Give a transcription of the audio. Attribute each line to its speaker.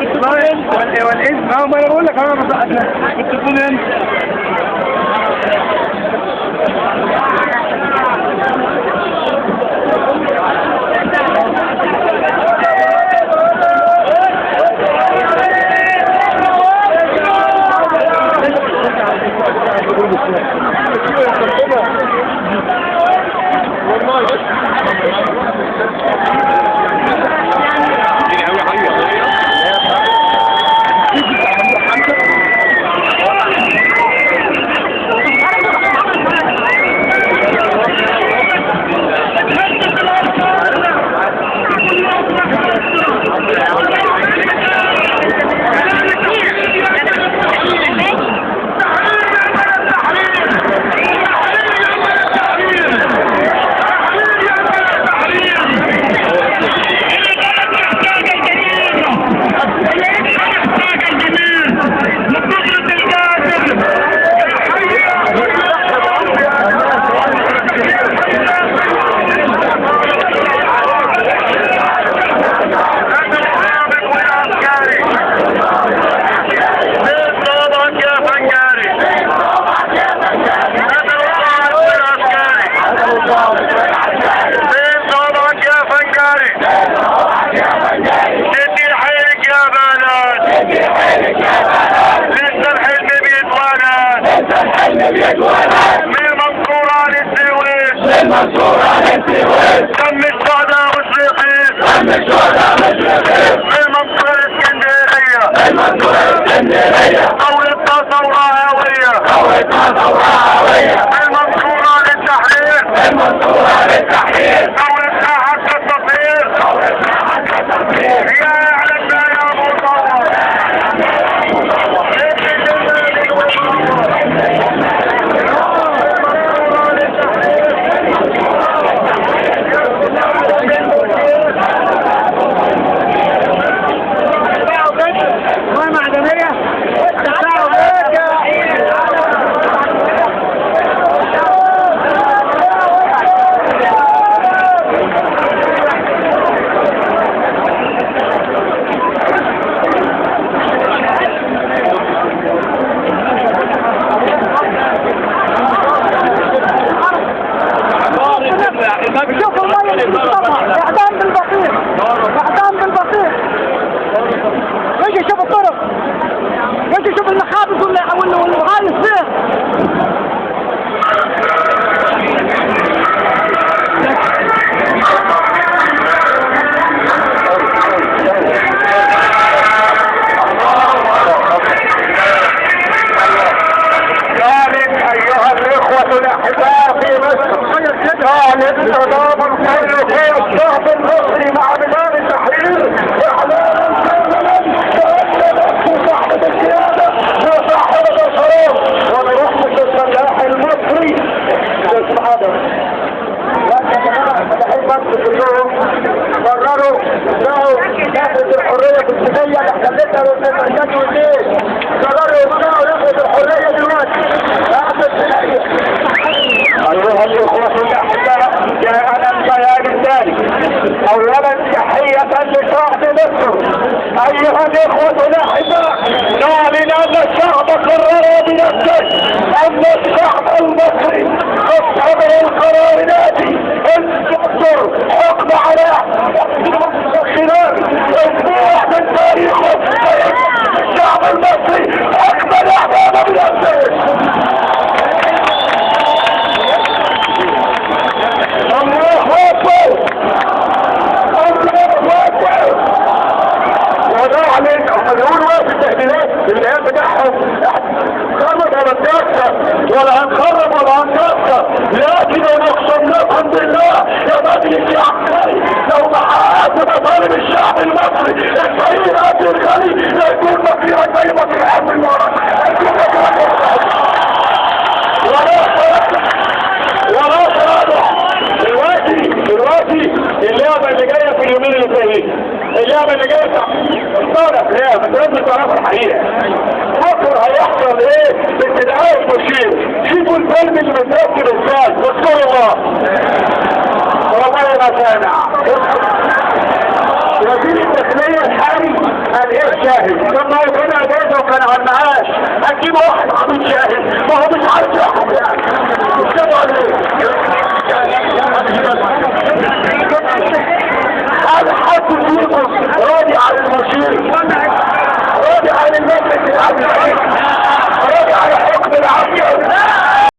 Speaker 1: والاسم ما انا بقول لك انا كنت تقول انت.
Speaker 2: من المنصورة للسويس دم الشهداء والشهيد من المنصورة الاسكندرية دولتنا ثورة هاوية من المنصورة للتحرير دولتنا حتى التطهير يا اعلنا يا مصور
Speaker 1: شوف المية اللي بتطلع اعدام بالبطيخ يجي يشوف الطرق يجي يشوف المخابز والغاية الصيف
Speaker 2: ذلك ايها الاخوة الاحباء في مصر كانت تضام الخير في الشعب المصري مع بلاد التحرير اعلانا كاملا تأكدت صاحبة السيادة وصاحبة الشراب وبرحمة السلاح المصري للسعادة. لكن يا جماعة فلاحين مصر كلهم قرروا يبدأوا نهضة الحرية بالسجية اللي احتلتها والمساجات والليل قرروا يبدأوا نهضة الحرية دلوقتي أيها الإخوة الأحباء جاءنا البيان التالي. أولا تحية لشعب مصر. أيها الإخوة الأحباء نعلن أن الشعب قرر بنفسه أن الشعب المصري قد صدر القرار الآتي أن تقدر حكم على خلال أسبوع من تاريخه الشعب المصري أكمل أعمال بنفسه. البيان بتاعهم خرب ولا تكسر ولا هنخرب ولا هنكسر، لكن نقسم لكم بالله يا مجلس يا عسكري لو محققت مطالب الشعب المصري الفقير قبل الغني لا يكون مصيرك زي مصر الحمد لله ولا صالح. دلوقتي اللعبة اللي جاية في اليومين اللي فاتوا اللعبة اللي جاية امبارح لعبة بترد تعرف الحقيقة. بكره هيحصل ايه؟ باستدعاء المشير. شوفوا الفيلم اللي متركب ازاي. اذكروا الله. والله ما سامع. وزير الداخلية الحالي قال ايه؟ شاهد، لما هو كان اجازه وكان على المعاش هتجيب واحد عبيد شاهد، ما هو مش عارف يحكم يعني.